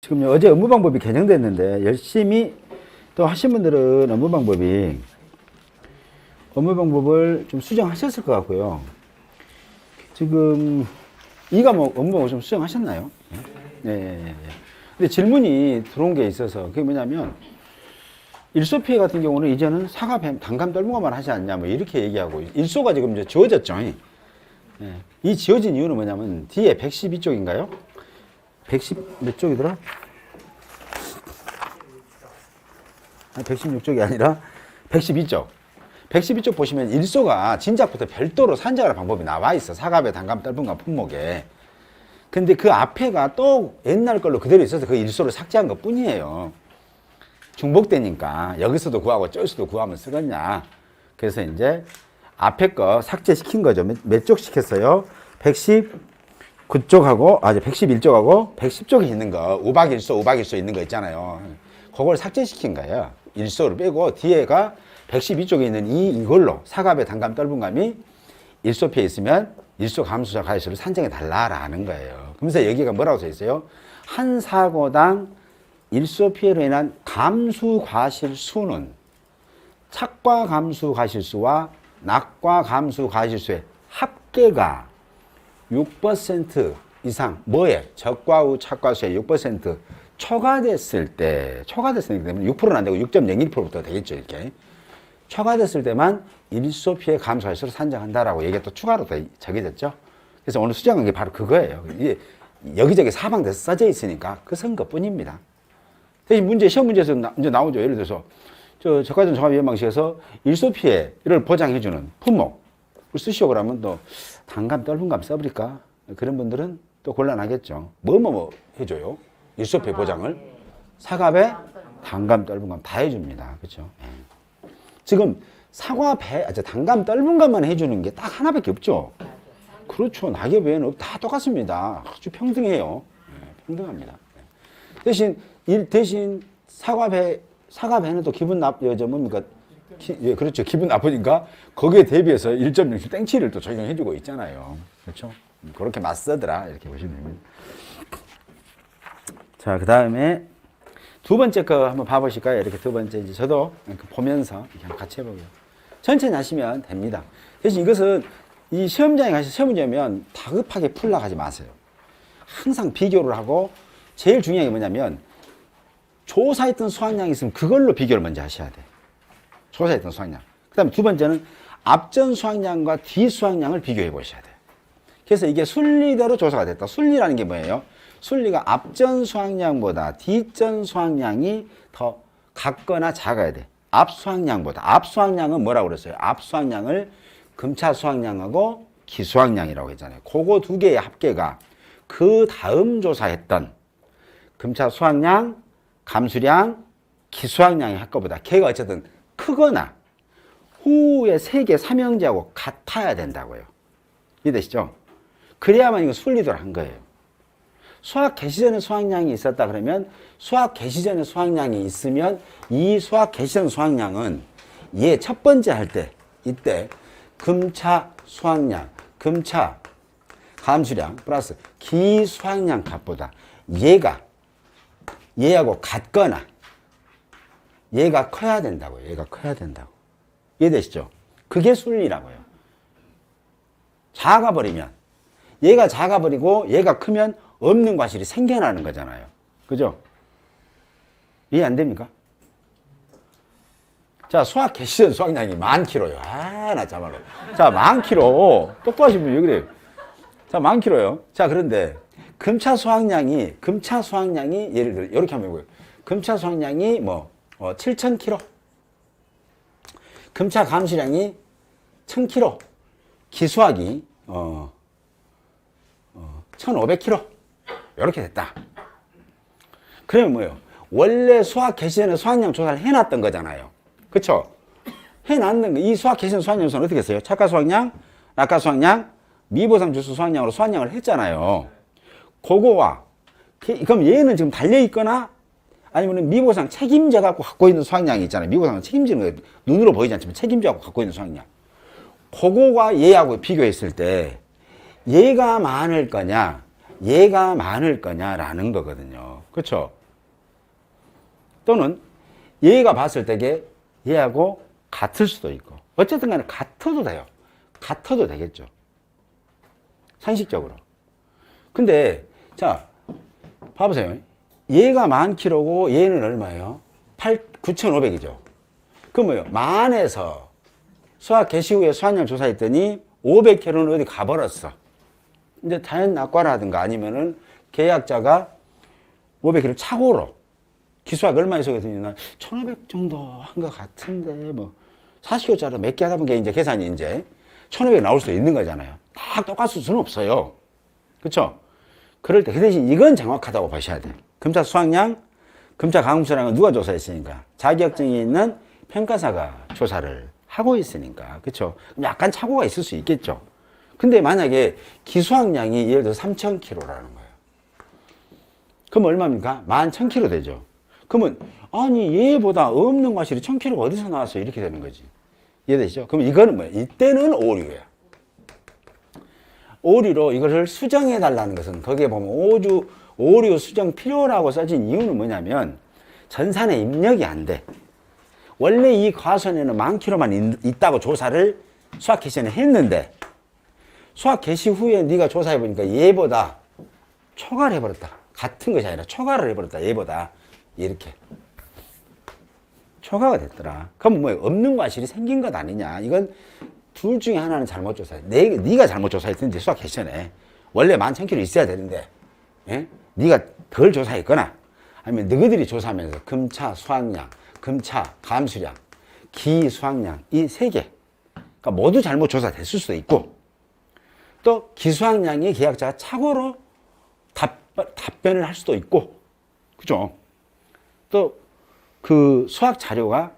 지금 어제 업무 방법이 개정됐는데 열심히 또 하신 분들은 업무 방법을 좀 수정하셨을 것 같고요. 지금 이 과목 업무 방법 좀 수정하셨나요? 네. 근데 질문이 들어온 게 있어서 그게 뭐냐면 일소 피해 같은 경우는 이제는 사과, 단감, 떨문가만 하지 않냐 뭐 이렇게 얘기하고 일소가 지금 이제 지워졌죠. 네. 이 지워진 이유는 뭐냐면 뒤에 112쪽인가요? 110 몇 쪽이더라? 아니, 116쪽이 아니라 112쪽. 112쪽 보시면 일소가 진작부터 별도로 산정할 방법이 나와 있어. 사갑에, 단감, 떨분감, 품목에. 근데 그 앞에가 또 옛날 걸로 그대로 있어서 그 일소를 삭제한 것 뿐이에요. 중복되니까 여기서도 구하고 저기서도 구하면 쓰겠냐. 그래서 이제 앞에 거 삭제시킨 거죠. 몇 쪽 시켰어요? 119쪽하고, 111쪽하고 110쪽에 있는 거, 우박일소 있는 거 있잖아요. 그걸 삭제시킨 거예요. 일소를 빼고 뒤에가 112쪽에 있는 이걸로 사갑의 단감, 떨분감이 일소피에 있으면 일소 감수자 가해수를 산정해 달라라는 거예요. 그러면서 여기가 뭐라고 써 있어요? 한 사고당 일소 피해로 인한 감수 과실수는 착과 감수 과실수와 낙과 감수 과실수의 합계가 6% 이상, 뭐에? 적과 우 착과수의 6% 초과됐을 때, 초과됐으기 때문에 6%는 안 되고 6.01%부터 되겠죠, 이렇게. 초과됐을 때만 일소 피해 감수 과실수를 산정한다라고 얘기가 또 추가로 더 적용됐죠. 그래서 오늘 수정한 게 바로 그거예요. 이게 여기저기 사방에서 써져 있으니까 그 선거 뿐입니다. 대신 문제, 시험 문제에서 이제 나오죠. 예를 들어서, 저가전 종합예방식에서 일소 피해를 보장해주는 품목을 쓰시오 그러면 또 단감, 떨분감 써버릴까? 그런 분들은 또 곤란하겠죠. 뭐 해줘요? 일소 피해 보장을? 사갑에 단감, 떨분감 다 해줍니다. 그렇죠? 지금 사과, 단감, 떨분감만 해주는 게 딱 하나밖에 없죠. 그렇죠. 낙엽 외에는 다 똑같습니다. 아주 평등해요. 평등합니다. 대신 사과배는 또 기분 뭡니까? 그렇죠. 기분 나쁘니까 거기에 대비해서 1.07 땡치를 또 적용해주고 있잖아요. 그렇죠? 그렇게 맞서더라. 이렇게 보시면 됩니다. 자, 그 다음에 두 번째 거 한번 봐보실까요? 이렇게 두 번째 이제 저도 보면서 이렇게 같이 해보고요. 천천히 하시면 됩니다. 대신 이것은 이 시험장에 가서 시험 문제면 다급하게 풀려고 하지 마세요. 항상 비교를 하고 제일 중요한 게 뭐냐면 조사했던 수확량이 있으면 그걸로 비교를 먼저 하셔야 돼. 조사했던 수확량. 그 다음에 두 번째는 앞전 수확량과 뒤 수확량을 비교해 보셔야 돼요. 그래서 이게 순리대로 조사가 됐다. 순리라는 게 뭐예요? 순리가 앞전 수확량보다 뒤전 수확량이 더 같거나 작아야 돼. 앞 수확량보다. 앞 수확량은 뭐라고 그랬어요? 앞 수확량을 금차 수확량하고 기 수확량이라고 했잖아요. 그거 두 개의 합계가 그 다음 조사했던 금차 수확량, 감수량, 기수확량의 합계보다 걔가 어쨌든 크거나 후에 세 개 삼형제하고 같아야 된다고요. 이해되시죠? 그래야만 이거 순리대로 한 거예요. 수학 개시 전에 수확량이 있었다 그러면 수학 개시 전에 수확량이 있으면 이 수학 개시 전 수확량은 얘 첫 번째 할 때 이때 금차 수확량, 금차 감수량 플러스 기 수확량 값보다 얘하고 같거나 얘가 커야 된다고요. 얘가 커야 된다고. 이해되시죠? 그게 순리라고요. 작아버리면 얘가 작아버리고 얘가 크면 없는 과실이 생겨나는 거잖아요. 그죠? 이해 안 됩니까? 자, 수학 개시전 수확량이 10,000kg요. 나 참말로. 자, 10,000kg. 똑바로 하시면 왜 그래요? 자, 10,000kg요. 자, 그런데 금차 수확량이 예를 들어 이렇게 하면 뭐예요? 금차 수확량이 7,000kg. 금차 감수량이 1,000kg. 기수학이 1,500kg. 이렇게 됐다. 그러면 뭐예요? 원래 수학 개시 전에 수확량 조사를 해놨던 거잖아요. 그쵸? 해놨는 거. 이 수학 개시 전 수확량 조사는 어떻게 했어요? 착가 수확량, 낙가 수확량, 미보상 주수 수확량으로 수확량을 했잖아요. 그거와 그럼 얘는 지금 달려있거나 아니면 미보상 책임져 갖고 있는 수확량이 있잖아요. 미보상은 책임지는 거예요. 눈으로 보이지 않지만 책임져 갖고 있는 수확량. 그거와 얘하고 비교했을 때 얘가 많을 거냐 얘가 많을 거냐라는 거거든요. 그렇죠? 또는 얘가 봤을 때게 얘하고 같을 수도 있고 어쨌든 간에 같아도 돼요. 같아도 되겠죠. 상식적으로. 근데 자 봐보세요. 얘가 10,000kg고 얘는 얼마예요? 9,500이죠. 그럼 뭐예요? 만에서 수학 개시 후에 수학량 조사했더니 500kg는 어디 가버렸어. 이제 자연 낙과라든가 아니면은 계약자가 500kg 착오로 기수학 얼마 해석했더니 난 1,500 정도 한 것 같은데 뭐 40교짜리 몇 개 하다 보니까 이제 계산이 이제 1,500 나올 수도 있는 거잖아요. 다 똑같을 수는 없어요. 그렇죠? 그럴 때 그 대신 이건 정확하다고 보셔야 돼요. 검사 수학량, 검사 강음수량은 누가 조사했으니까 자격증이 있는 평가사가 조사를 하고 있으니까 그렇죠? 약간 착오가 있을 수 있겠죠. 근데 만약에 기수학량이 예를 들어 3,000kg라는 거예요. 그럼 얼마입니까? 11,000kg 되죠. 그러면 아니 얘보다 없는 과실이 1,000kg가 어디서 나왔어? 이렇게 되는 거지. 이해되시죠? 그럼 이거는 뭐예요? 이때는 오류야. 오류로 이것을 수정해 달라는 것은 거기에 보면 오류 수정 필요라고 써진 이유는 뭐냐면 전산에 입력이 안 돼. 원래 이 과선에는 10,000kg만 있다고 조사를 수학 개시는 했는데 수학 개시 후에 네가 조사해 보니까 얘보다 초과를 해버렸다. 같은 것이 아니라 초과를 해버렸다. 얘보다 이렇게 초과가 됐더라. 그럼 뭐 없는 과실이 생긴 것 아니냐? 이건 둘 중에 하나는 잘못 조사해. 네가 잘못 조사했든지 수학 개시전에 원래 11,000kg 있어야 되는데 예? 네가 덜 조사했거나 아니면 너희들이 조사하면서 금차 수학량, 금차 감수량, 기 수학량 이 세 개 그러니까 모두 잘못 조사됐을 수도 있고 또 기수학량이 계약자가 착오로 답변을 할 수도 있고 그죠? 또 그 수학 자료가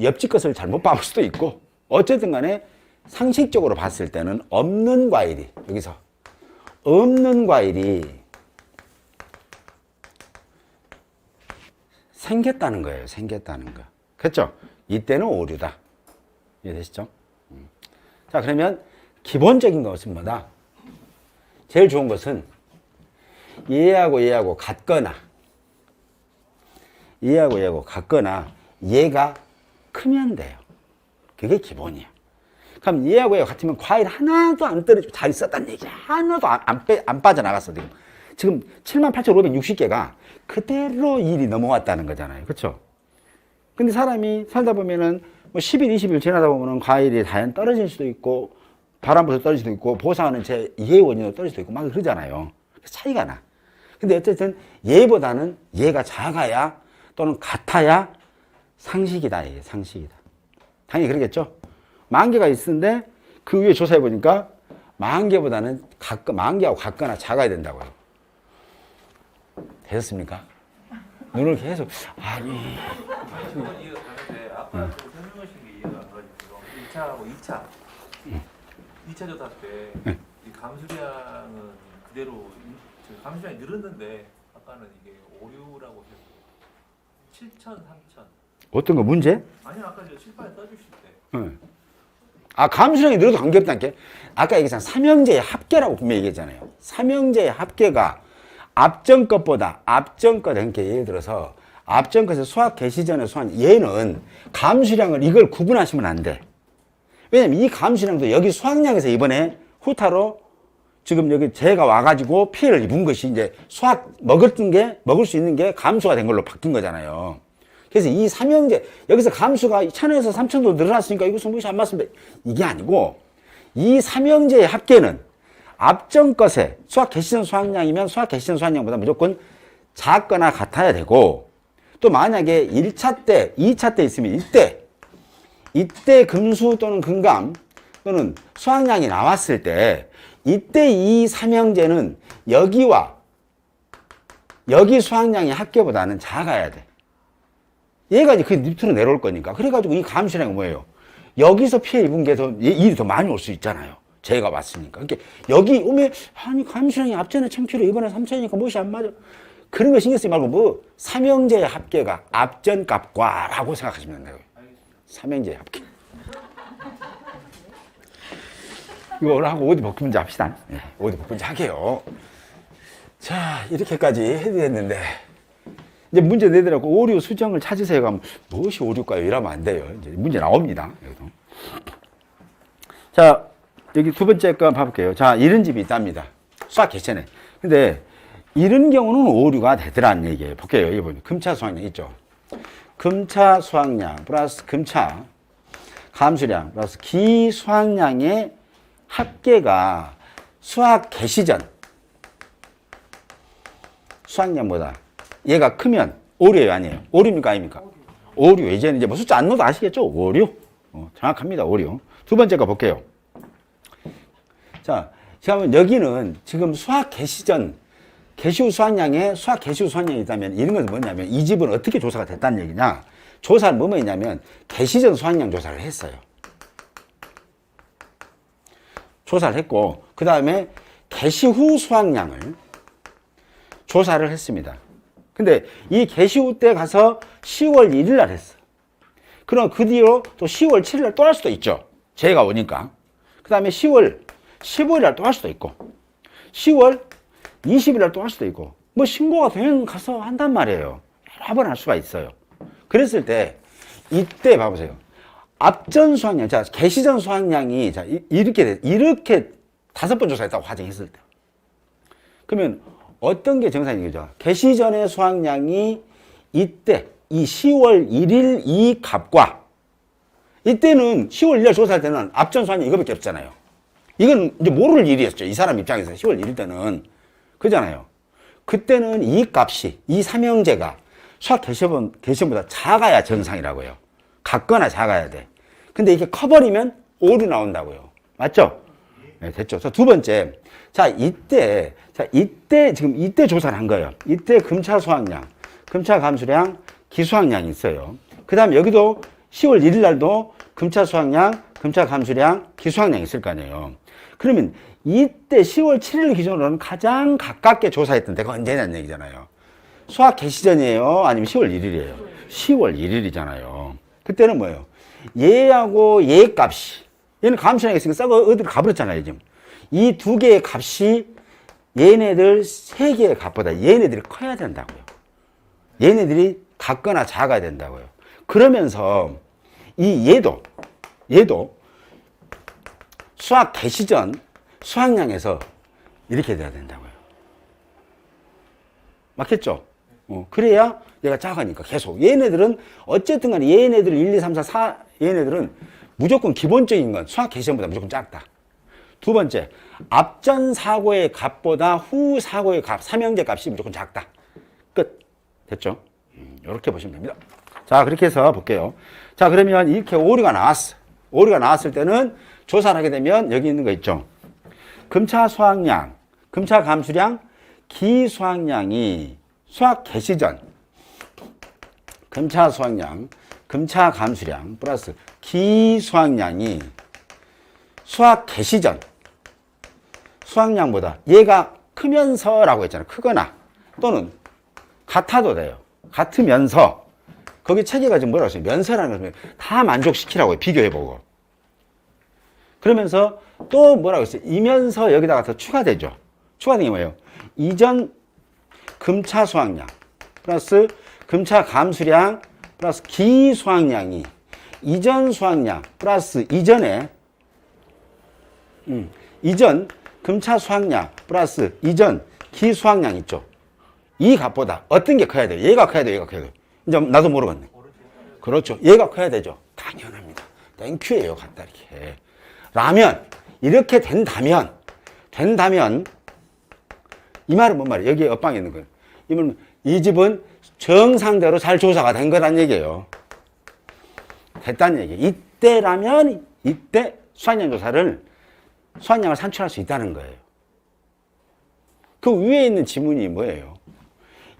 옆집 것을 잘못 봐올 수도 있고 어쨌든 간에 상식적으로 봤을 때는 없는 과일이 여기서 없는 과일이 생겼다는 거예요. 생겼다는 거. 그렇죠? 이때는 오류다. 이해되시죠? 자, 그러면 기본적인 것은 뭐다? 제일 좋은 것은 얘하고 같거나 얘가 크면 돼요. 그게 기본이야. 그럼 얘하고 같으면 과일 하나도 안 떨어지고 잘 있었다는 얘기야. 하나도 안 빠져나갔어. 지금 78,560개가 그대로 일이 넘어왔다는 거잖아요. 그렇죠? 근데 사람이 살다 보면은 뭐 10일, 20일 지나다 보면은 과일이 다연 떨어질 수도 있고 바람 불어서 떨어질 수도 있고 보상하는 제 이해 원인으로 떨어질 수도 있고 막 그러잖아요. 차이가 나. 근데 어쨌든 얘보다는 얘가 작아야 또는 같아야 상식이다. 이게 상식이다. 당연히 그러겠죠? 10,000개가 있는데 그 위에 조사해 보니까 10,000개보다는 10,000개하고 같거나 작아야 된다고요. 되셨습니까? 눈을 계속 아니 이해가 가는데 아까 설명하신 게 이해가 안 가지고 1차하고 2차 2차 조사 때 이 감수량은 그대로 감수량이 늘었는데 아까는 이게 오류라고 해서 7,000, 3,000 어떤 거 문제? 아니요 아까 저 칠판에 써주실 때 아, 감수량이 늘어도 관계없다는 게 아까 얘기했잖아. 삼형제의 합계라고 분명히 얘기했잖아요. 삼형제의 합계가 앞전 것보다 그러니까 예를 들어서 앞전 것의 수학 개시 전의 수학 얘는 감수량을 이걸 구분하시면 안 돼. 왜냐면 이 감수량도 여기 수학량에서 이번에 후타로 지금 여기 재가 와가지고 피해를 입은 것이 이제 수학 먹을 수 있는 게 감수가 된 걸로 바뀐 거잖아요. 그래서 이 삼형제 여기서 감수가 1,000에서 3,000도 늘어났으니까 이것은 무엇이 안 맞습니다. 이게 아니고 이 삼형제의 합계는 앞전 것에 수학 개시전 수학량이면 수학 개시전 수학량보다 무조건 작거나 같아야 되고 또 만약에 1차 때, 2차 때 있으면 이때 금수 또는 금감 또는 수학량이 나왔을 때 이때 이 삼형제는 여기와 여기 수학량의 합계보다는 작아야 돼. 얘가 이제 그 밑으로 내려올 거니까. 그래가지고 이 감수량이 뭐예요? 여기서 피해 입은 게 더 일이 더 많이 올 수 있잖아요. 제가 왔으니까. 그러니까 여기 오면 아니 감수량이 앞전에 1,000kg 이번에 3,000이니까 무엇이 안 맞아. 그런 거 신경 쓰지 말고 뭐 삼형제의 합계가 앞전 값과 라고 생각하시면 돼요. 삼형제의 합계. 이거 오늘 하고 어디 복분 문제 합시다. 네, 어디 복분 문제 하게요. 자, 이렇게까지 해드렸는데 이제 문제 내더라고 오류 수정을 찾으세요. 하면 무엇이 오류일까요? 이러면 안 돼요. 이제 문제 나옵니다. 여기도. 자, 여기 두 번째 거 봐볼게요. 자, 이런 집이 있답니다. 수학 개천에. 근데 이런 경우는 오류가 되더라는 얘기예요. 볼게요. 여기 보면 금차 수학량 있죠. 금차 수학량 플러스 금차 감수량 플러스 기 수학량의 합계가 수학 개시전 수학량보다 얘가 크면 오류예요, 아니에요? 오류입니까, 아닙니까? 오류. 이제는 이제 뭐 숫자 안 넣어도 아시겠죠? 오류. 정확합니다, 오류. 두 번째 거 볼게요. 자, 그러면 여기는 지금 수학 개시전, 개시 후 수학량에 수학 개시 후 수학량이 있다면 이런 것은 뭐냐면 이 집은 어떻게 조사가 됐다는 얘기냐? 조사를 뭐뭐 했냐면 개시전 수학량 조사를 했어요. 조사를 했고, 그 다음에 개시 후 수학량을 조사를 했습니다. 근데 이 개시 후 때 가서 10월 1일 날 했어. 그럼 그 뒤로 또 10월 7일 날 또 할 수도 있죠. 제가 오니까. 그 다음에 10월 15일 날 또 할 수도 있고, 10월 20일 날 또 할 수도 있고, 뭐 신고가 되면 가서 한단 말이에요. 여러 번 할 수가 있어요. 그랬을 때, 이때 봐보세요. 앞전 수학량, 자, 개시전 수학량이, 자, 이렇게 5번 조사했다고 가정했을 때. 그러면 어떤 게 정상이죠? 개시 전의 수학량이 이때 이 10월 1일 이 값과 이때는 10월 1일 조사할 때는 앞전 수학량 이거밖에 없잖아요. 이건 이제 모를 일이었죠. 이 사람 입장에서 10월 1일 때는 그잖아요. 그때는 이 값이 이 삼형제가 수학 개시보다 작아야 정상이라고요. 같거나 작아야 돼. 근데 이게 커버리면 오류 나온다고요. 맞죠? 네, 됐죠. 두 번째. 자, 이때 지금 이때 조사를 한 거예요. 이때 금차 수학량, 금차 감수량, 기수학량이 있어요. 그 다음에 여기도 10월 1일 날도 금차 수학량, 금차 감수량, 기수학량이 있을 거 아니에요. 그러면 이때 10월 7일 기준으로는 가장 가깝게 조사했던 데가 언제냐는 얘기잖아요. 수학 개시전이에요? 아니면 10월 1일이에요? 10월 1일이잖아요. 그때는 뭐예요? 얘하고 얘 값이, 얘는 감수량이 있으니까 썩어 어디로 가버렸잖아요, 지금. 이 두 개의 값이 얘네들 세 개의 값보다 얘네들이 커야 된다고요. 얘네들이 같거나 작아야 된다고요. 그러면서 얘도 수학 개시전 수학량에서 이렇게 돼야 된다고요. 맞겠죠? 그래야 얘가 작으니까 계속. 얘네들은 어쨌든 간에 얘네들 1, 2, 3, 4, 4 얘네들은 무조건 기본적인 건 수학 개시전보다 무조건 작다. 두 번째, 앞전 사고의 값보다 후 사고의 값, 삼형제 값이 무조건 작다. 끝. 됐죠? 이렇게 보시면 됩니다. 자, 그렇게 해서 볼게요. 자, 그러면 이렇게 오류가 나왔어. 오류가 나왔을 때는 조사를 하게 되면 여기 있는 거 있죠. 금차 수학량, 금차 감수량, 기수학량이 수학 개시전, 금차 수학량, 금차 감수량 플러스 기수학량이 수학 개시전 수학량보다 얘가 크면서라고 했잖아요. 크거나 또는 같아도 돼요. 같으면서 거기 체계가 지금 뭐라고 했어요? 면서라는 걸 다 만족시키라고 비교해보고. 그러면서 또 뭐라고 했어요? 이면서 여기다가 더 추가되죠. 추가된 게 뭐예요? 이전 금차 수학량 플러스 금차 감수량 플러스 기수학량이 이전 수학량 플러스 이전에 이전 금차 수학량 플러스 이전 기수학량 있죠. 이 값보다 어떤 게 커야 돼요? 얘가 커야 돼요? 얘가 커야 돼요? 이제 나도 모르겠네. 그렇죠. 얘가 커야 되죠. 당연합니다. 땡큐예요. 갖다 이렇게. 라면 이렇게 된다면 이 말은 뭔 말이에요? 여기에 옆방에 있는 거예요. 이 집은 정상대로 잘 조사가 된 거란 얘기예요. 됐다는 얘기예요. 이때라면 이때 수학량 조사를 수학량을 산출할 수 있다는 거예요. 그 위에 있는 지문이 뭐예요?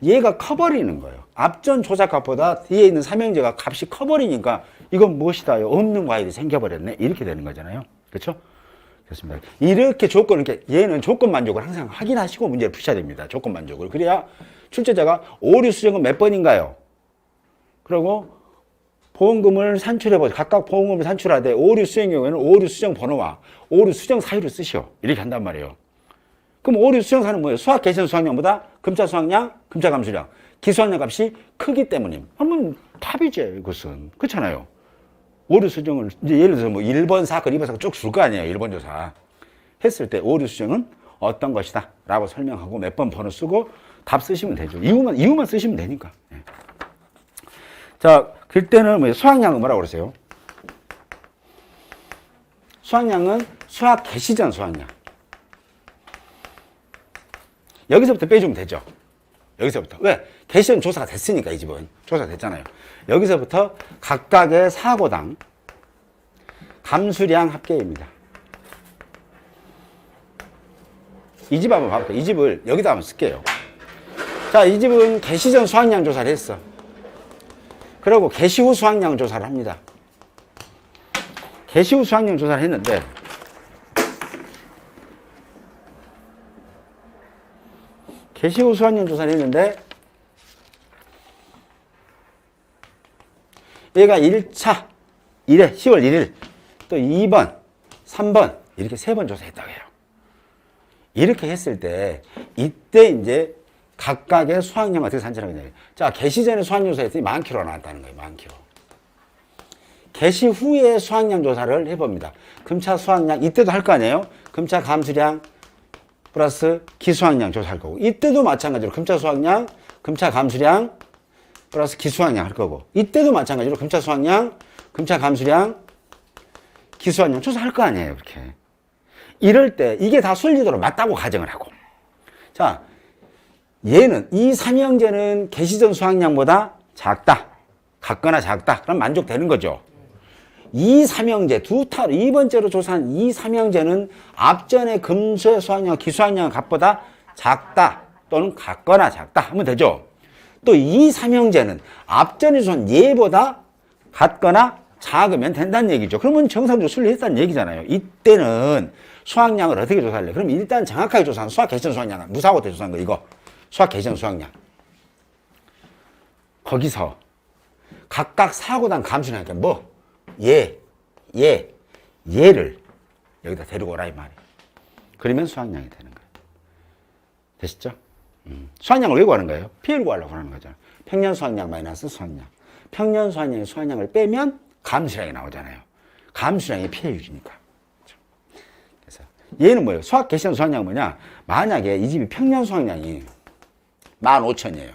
얘가 커버리는 거예요. 앞전 조사값보다 뒤에 있는 삼형제가 값이 커버리니까 이건 무엇이다요? 없는 과일이 생겨버렸네. 이렇게 되는 거잖아요. 그렇죠? 그렇습니다. 이렇게 얘는 조건 만족을 항상 확인하시고 문제를 푸셔야 됩니다. 조건 만족을. 그래야 출제자가 오류 수정은 몇 번인가요? 그리고 보험금을 산출해보죠. 각각 보험금을 산출하되 오류 수정 경우에는 오류 수정 번호와 오류 수정 사유를 쓰시오. 이렇게 한단 말이에요. 그럼 오류 수정 사유는 뭐예요? 수학 개시전 수학량보다 금차 수확량, 금차 감수량. 기수학량 값이 크기 때문임. 하면 답이지, 이것은. 그렇잖아요. 오류 수정을, 이제 예를 들어서 뭐 1번 사건, 2번 사건 쭉 줄 거 아니에요. 1번 조사. 했을 때 오류 수정은 어떤 것이다. 라고 설명하고 몇 번 번호 쓰고 답 쓰시면 되죠. 이유만 쓰시면 되니까. 예. 자, 그때는 뭐 수확량은 뭐라고 그러세요? 수확량은 수확 개시 전 수확량. 여기서부터 빼주면 되죠. 여기서부터. 왜? 개시 전 조사가 됐으니까, 이 집은. 조사가 됐잖아요. 여기서부터 각각의 사고당 감수량 합계입니다. 이 집 한번 봐볼게요. 이 집을 여기다 한번 쓸게요. 자, 이 집은 개시 전 수확량 조사를 했어. 그리고 개시 후 수확량 조사를 합니다. 개시 후 수확량 조사를 했는데, 개시 후 수확량 조사를 했는데, 얘가 1차, 10월 1일, 또 2번, 3번, 이렇게 3번 조사했다고 해요. 이렇게 했을 때, 이때 이제 각각의 수확량 어떻게 산출하느냐. 자, 개시 전에 수확량 조사했더니 10,000kg가 나왔다는 거예요, 10,000kg. 개시 후에 수확량 조사를 해봅니다. 금차 수확량, 이때도 할 거 아니에요? 금차 감수량 플러스 기수확량 조사할 거고, 이때도 마찬가지로 금차 수확량, 금차 감수량 플러스 기수확량 할 거고, 이때도 마찬가지로 금차 수확량, 금차 감수량, 기수확량 조사할 거 아니에요, 이렇게. 이럴 때 이게 다 순리대로 맞다고 가정을 하고, 자, 얘는 이 삼형제는 개시전 수확량보다 작다, 같거나 작다, 그럼 만족되는 거죠. 이 삼형제 두 번째로 조사한 이 삼형제는 앞전의 금수의 수확량, 기수확량 값보다 작다 또는 같거나 작다 하면 되죠. 또 이 삼형제는 앞전에 조사한 얘보다 같거나 작으면 된다는 얘기죠. 그러면 정상적으로 순리했다는 얘기잖아요. 이때는 수확량을 어떻게 조사할래? 그럼 일단 정확하게 조사한 수확 개시전 수확량은 무사고 때 조사한 거 이거. 수확 개시전 수확량. 거기서 각각 사고당 감수량이니까 뭐? 얘를 여기다 데리고 오라 이 말이에요. 그러면 수확량이 되는 거예요. 되시죠? 수확량을 왜 구하는 거예요? 피해를 구하려고 하는 거죠. 평년 수확량 마이너스 수확량. 평년 수확량의 수확량을 빼면 감수량이 나오잖아요. 감수량이 피해율이니까. 그래서 얘는 뭐예요? 수확 개시전 수확량은 뭐냐? 만약에 이 집이 평년 수확량이 15,000이에요.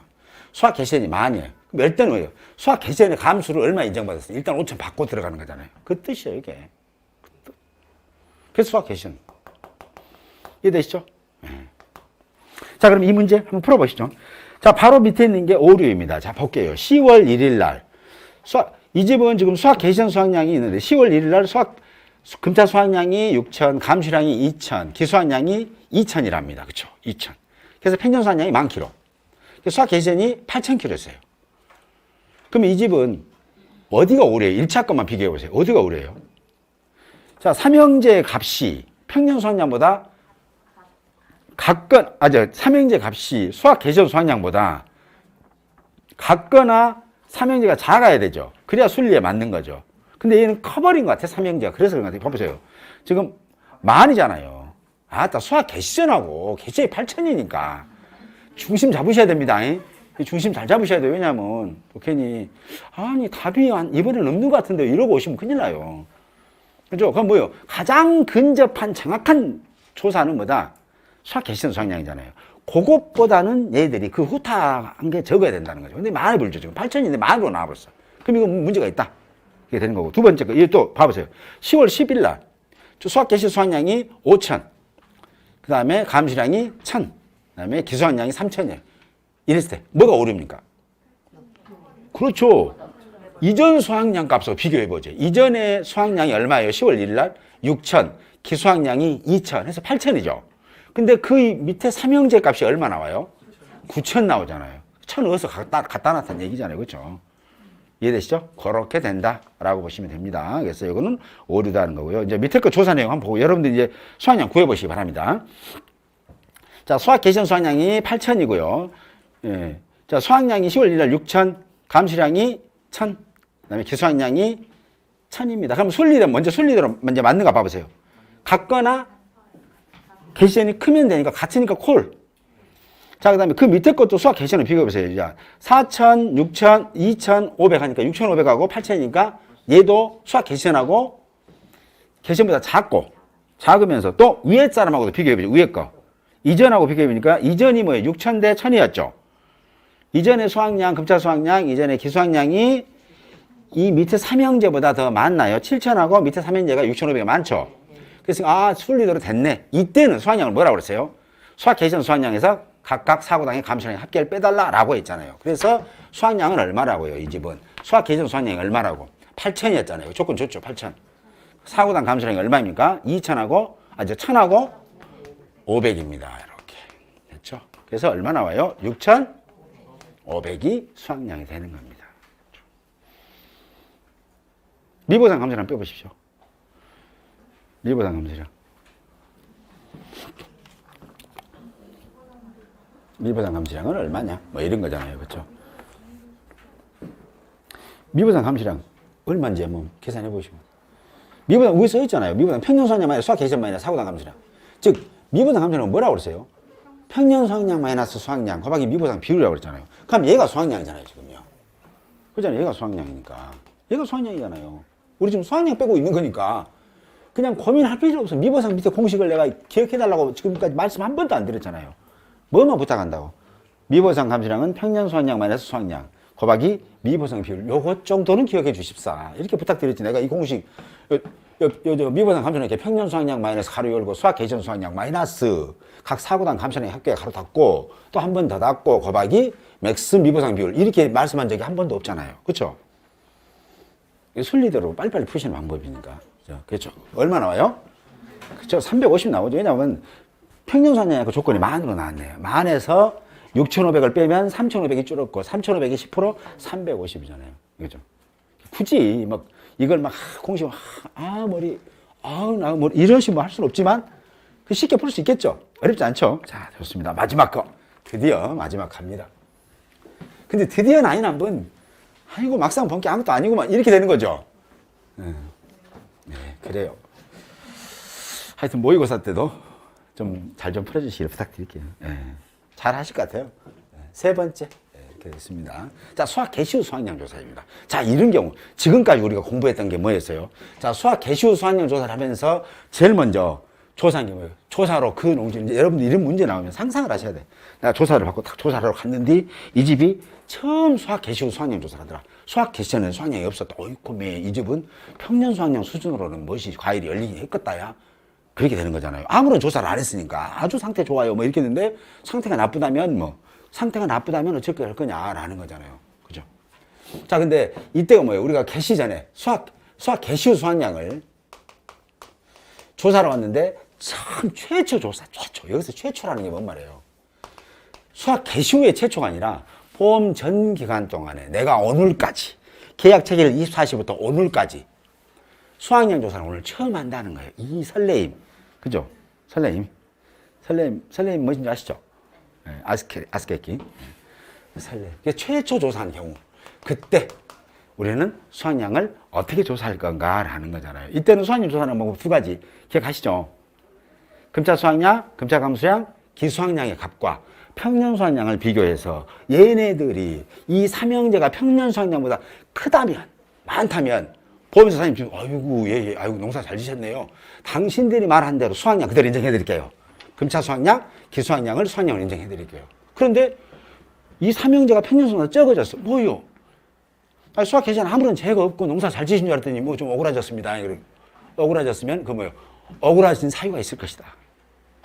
수확 개시전이 만이에요. 그럼 열 때는 뭐예요? 수확 개시전의 감수를 얼마 인정받았어요? 일단 5,000 받고 들어가는 거잖아요. 그 뜻이에요, 이게. 그래서 수확 개시전. 이해되시죠? 네. 자, 그럼 이 문제 한번 풀어보시죠. 자, 바로 밑에 있는 게 오류입니다. 자, 볼게요. 10월 1일 날. 이 집은 지금 수확 개시전 수확량이 있는데 10월 1일 날 금차 수확량이 6,000, 감수량이 2,000, 기수확량이 2,000이랍니다. 그쵸? 2,000. 그래서 평년 수확량이 10,000kg. 수확 개시전이 8,000kg였어요. 그럼 이 집은 어디가 오래요? 1차 것만 비교해 보세요. 어디가 오래요? 자, 삼형제 값이 평년 수확량보다 삼형제 값이 수확 개시전 수확량보다 같거나 삼형제가 작아야 되죠. 그래야 순리에 맞는 거죠. 근데 얘는 커버린 것 같아, 삼형제가. 그래서 그런 것 같아요. 봐보세요. 지금 만이잖아요. 아따, 수확 개시전하고 개시전이 8,000이니까. 중심 잡으셔야 됩니다. 중심 잘 잡으셔야 돼요. 왜냐면 괜히 아니 답이 이번에는 없는 것 같은데 이러고 오시면 큰일 나요. 그죠? 그럼 뭐예요? 가장 근접한 정확한 조사는 뭐다? 수확 개시전 수확량이잖아요. 그것보다는 얘들이 그 후타한 게 적어야 된다는 거죠. 근데 많이 불죠. 지금 8,000인데 만으로 나와버렸어. 그럼 이거 문제가 있다. 이게 되는 거고. 두 번째 거, 이거 또 봐보세요. 10월 10일 날 수확 개시전 수확량이 5,000, 그 다음에 감수량이 1,000, 그 다음에 기수확량이 3,000이에요. 이랬을 때 뭐가 오릅니까? 그렇죠. 이전 수확량 값으로 비교해보죠. 이전에 수확량이 얼마예요? 10월 1일 날 6,000, 기수확량이 2,000 해서 8,000이죠. 근데 그 밑에 삼형제 값이 얼마 나와요? 9,000 나오잖아요. 1,000 어디서 갖다 놨다는 얘기잖아요. 그렇죠? 이해되시죠? 그렇게 된다라고 보시면 됩니다. 그래서 이거는 오류다는 거고요. 이제 밑에 거 조사 내용 한번 보고 여러분들 이제 수확량 구해보시기 바랍니다. 자, 수확 개시전 수확량이 8,000이고요. 예. 자, 수확량이 10월 1일 날 6,000, 감수량이 1,000, 그 다음에 기수확량이 1,000입니다. 그럼 순리대로 먼저 맞는가 봐보세요. 같거나 개시전이 크면 되니까 같으니까 콜. 자, 그 다음에 그 밑에 것도 수학 개시는 비교해보세요. 자, 4,000, 6,000, 2,500 하니까 6,500하고 8,000이니까 얘도 수학 개시하고 개시보다 작으면서 또 위에 사람하고도 비교해보죠. 위에 거. 이전하고 비교해보니까 이전이 뭐예요? 6,000 대 1,000이었죠. 이전의 수학량, 급차 수학량, 이전의 기수학량이 이 밑에 삼형제보다 더 많나요? 7,000하고 밑에 삼형제가 6,500이 많죠. 그래서 순리대로 됐네. 이때는 수학량을 뭐라고 그랬어요? 수학 개시전 수학량에서 각각 사고당의 감수량의 합계를 빼달라라고 했잖아요. 그래서 수학량은 얼마라고요? 이 집은 수학 개시전 수학량이 얼마라고? 8,000이었잖아요. 조건 좋죠. 8,000. 사고당 감수량이 얼마입니까? 2,000하고 1,000하고 500입니다. 이렇게 됐죠. 그래서 얼마 나와요? 6,500이 수학량이 되는 겁니다. 미보상 감수량 빼보십시오. 미보상 감수량. 미보상 감수량은 얼마냐? 뭐 이런 거잖아요. 그렇죠? 미보상 감수량 얼마인지 한번 계산해 보시고. 미보상 위에 써 있잖아요. 미보상 평균수학량 마이너스 수학 개시전 마이너스 사고당 감수량. 즉 미보상 감수량은 뭐라고 그러세요? 평년 수학량 마이너스 수학량 곱하기 미보상 비율이라고 그랬잖아요. 그럼 얘가 수학량이잖아요. 지금요. 그렇잖아요. 얘가 수학량이니까. 얘가 수학량이잖아요. 우리 지금 수학량 빼고 있는 거니까 그냥 고민할 필요 없어. 미보상 밑에 공식을 내가 기억해달라고 지금까지 말씀 한 번도 안 드렸잖아요. 뭐만 부탁한다고? 미보상 감수량은 평년 수학량 마이너스 수학량 곱하기 미보상 비율. 요것 정도는 기억해 주십사. 이렇게 부탁드렸지. 내가 이 공식 미보상 감수량 이렇게 평년 수학량 마이너스 가로 열고 수학 개시전 수학량 마이너스 각 사고당 감수량의 합계 가로 닫고 또 한 번 더 닫고 곱하기 맥스 미보상 비율 이렇게 말씀한 적이 한 번도 없잖아요. 그렇죠? 순리대로 빨리빨리 푸시는 방법이니까. 그렇죠? 얼마 나와요? 그렇죠? 350 나오죠. 왜냐하면 평년 수학량의 그 조건이 만으로 나왔네요. 만에서 6,500을 빼면 3,500이 줄었고 3,500이 10% 350이잖아요. 그죠? 굳이 막 이걸 막 공식 머리 이러시 뭐 할 수는 없지만 쉽게 풀 수 있겠죠. 어렵지 않죠. 자, 좋습니다. 마지막 거 드디어 마지막 갑니다. 근데 드디어는 아닌 한번 아이고 막상 본 게 아무것도 아니고만 이렇게 되는 거죠. 네, 그래요. 하여튼 모의고사 때도 좀 잘 좀 풀어주시길 부탁드릴게요. 잘 하실 것 같아요. 세 번째 이렇게 됐습니다. 자, 수학 개시후 수학량 조사입니다. 자, 이런 경우 지금까지 우리가 공부했던 게 뭐였어요? 자, 수학 개시후 수학량 조사를 하면서 제일 먼저 조사한 게 뭐예요? 조사로 그 농지 이제 여러분들 이런 문제 나오면 상상을 하셔야 돼. 내가 조사를 받고 딱 조사를 하러 갔는데 이 집이 처음 수학 개시후 수학량 조사를 하더라. 수학 개시 전에는 수학량이 없었다. 어이쿠 이 집은 평년 수학량 수준으로는 무엇이 과일이 열리긴 했겠다야. 그렇게 되는 거잖아요. 아무런 조사를 안 했으니까 아주 상태 좋아요 뭐 이렇게 했는데 상태가 나쁘다면 어떻게 할 거냐라는 거잖아요. 그죠? 자, 근데 이때가 뭐예요? 우리가 개시 전에 수학 개시 후 수학량을 조사를 왔는데 참 최초. 여기서 최초라는 게 뭔 말이에요? 수학 개시 후의 최초가 아니라 보험 전 기간 동안에 내가 오늘까지 계약 체결 24시부터 오늘까지 수학량 조사를 오늘 처음 한다는 거예요. 이 설레임. 그죠? 설레임 뭔지 아시죠? 아스케키. 설레임. 최초 조사한 경우. 그때 우리는 수학량을 어떻게 조사할 건가라는 거잖아요. 이때는 수학량 조사는 뭐 두 가지 기억하시죠? 금차 수학량, 금차 감수량, 기수학량의 값과 평년 수학량을 비교해서 얘네들이 이 삼형제가 평년 수학량보다 많다면 보험사 사장님 지금 아이고 농사 잘 지셨네요. 당신들이 말한 대로 수학량 그대로 인정해 드릴게요. 금차 수학량, 기수학량을 수학량을 인정해 드릴게요. 그런데 이 삼형제가 평년 수학량보다 적어졌어. 뭐요? 수학 개시는 아무런 죄가 없고 농사 잘 지신 줄 알았더니 뭐 좀 억울하셨습니다. 억울하셨으면 그 뭐요? 억울하신 사유가 있을 것이다.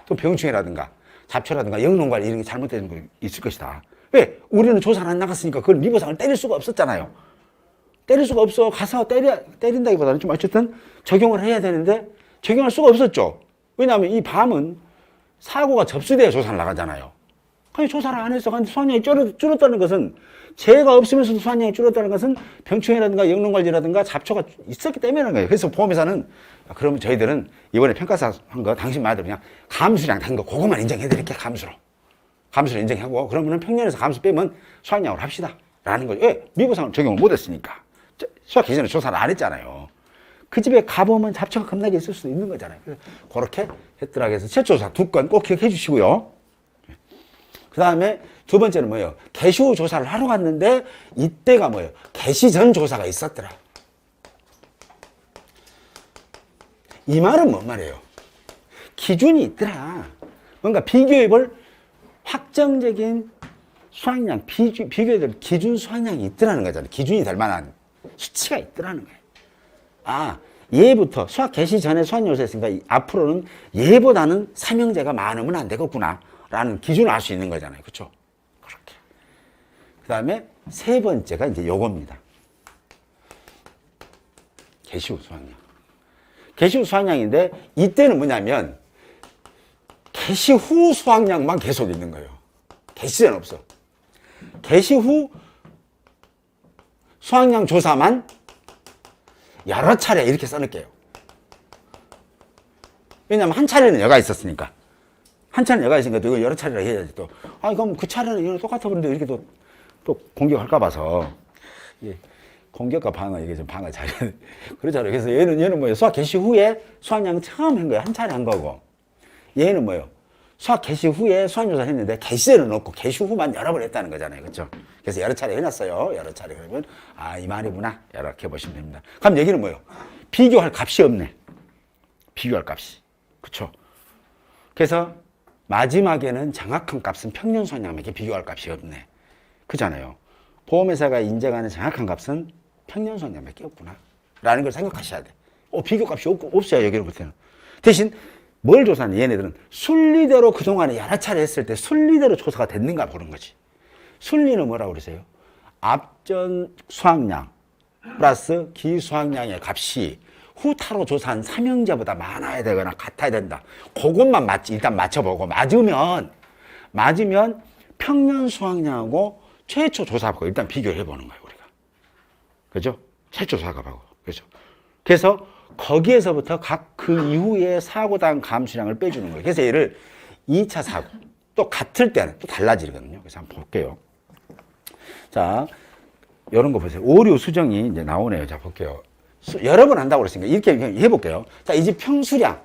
또 병충해라든가 잡초라든가 영농관리 이런 게 잘못된 거 있을 것이다. 왜? 우리는 조사를 안 나갔으니까 그걸 미보상을 때릴 수가 없었잖아요. 때릴 수가 없어. 가서 때린다기보다는 좀 어쨌든 적용을 해야 되는데 적용할 수가 없었죠. 왜냐하면 이 밤은 사고가 접수돼야 조사를 나가잖아요. 아니 조사를 안 해서 수학량이 줄었다는 것은 죄가 없으면서도 수학량이 줄었다는 것은 병충해라든가 영농관리라든가 잡초가 있었기 때문에 거예요. 그래서 보험회사는 그러면 저희들은 이번에 평가사 한 거 당신 말대로 그냥 감수량 된 거 그것만 인정해드릴게. 감수로 인정하고 그러면은 평년에서 감수 빼면 수학량으로 합시다 라는 거죠. 왜? 미보상을 적용을 못했으니까. 수학 기준에 조사를 안 했잖아요. 그 집에 가보면 잡초가 겁나게 있을 수도 있는 거잖아요. 그래서 그렇게 했더라고 해서 최초조사 2건 꼭 기억해 주시고요. 그 다음에 두 번째는 뭐예요? 개시 후 조사를 하러 갔는데 이때가 뭐예요? 개시 전 조사가 있었더라. 이 말은 뭔 말이에요? 기준이 있더라. 뭔가 비교해볼 확정적인 수확량, 비교해볼 기준 수확량이 있더라는 거잖아요. 기준이 될 만한 수치가 있더라는 거예요. 아, 얘부터 수확 개시 전에 수확 요소했으니까 앞으로는 얘보다는 삼형제가 많으면 안 되겠구나 라는 기준을 알 수 있는 거잖아요. 그렇죠? 그렇게. 그 다음에 세 번째가 이제 요겁니다. 개시 후 수확량. 개시 후 수확량인데 이때는 뭐냐면 개시 후 수확량만 계속 있는 거예요. 개시 전 없어. 개시 후 수확량 조사만 여러 차례 이렇게 써놓을게요. 왜냐면 한 차례는 여가 있었으니까. 한 차례는 여가 있으니까 또 이거 여러 차례를 해야지 또. 아, 그럼 그 차례는 이거 똑같아 버리는데 이렇게 또 공격할까 봐서. 예. 공격과 방어, 이게 좀 방어 잘해야 돼. 그렇잖아요. 그래서 얘는 뭐예요? 수학 개시 후에 수학량 처음 한 거예요. 한 차례 한 거고. 얘는 뭐예요? 수학 개시 후에 수학조사 했는데 개시제는 없고 개시 후만 여러 번 했다는 거잖아요. 그렇죠? 그래서 여러 차례 해놨어요. 여러 차례. 그러면 아, 이 말이구나. 이렇게 보시면 됩니다. 그럼 얘기는 뭐예요? 비교할 값이 없네. 비교할 값이. 그렇죠? 그래서 마지막에는 정확한 값은 평균 수학량에게 비교할 값이 없네. 그잖아요. 보험회사가 인정하는 정확한 값은 평균 수학량밖에 없구나 라는 걸 생각하셔야 돼. 비교 값이 없어요. 여기로부터는. 대신 뭘 조사하냐? 얘네들은 순리대로 그동안에 여러 차례 했을 때 순리대로 조사가 됐는가 보는 거지. 순리는 뭐라고 그러세요? 앞전 수학량 플러스 기수학량의 값이 후타로 조사한 삼형제보다 많아야 되거나 같아야 된다. 그것만 일단 맞춰보고 맞으면 평년 수학량하고 최초 조사하고 일단 비교를 해보는 거예요, 우리가. 그죠? 최초 조사하고. 그죠? 그래서 거기에서부터 각 그 이후에 사고당 감수량을 빼주는 거예요. 그래서 얘를 2차 사고. 또 같을 때는 또 달라지거든요. 그래서 한번 볼게요. 자, 이런 거 보세요. 오류 수정이 이제 나오네요. 자, 볼게요. 여러 번 한다고 그랬으니까 이렇게 해볼게요. 자, 이 집 평수량.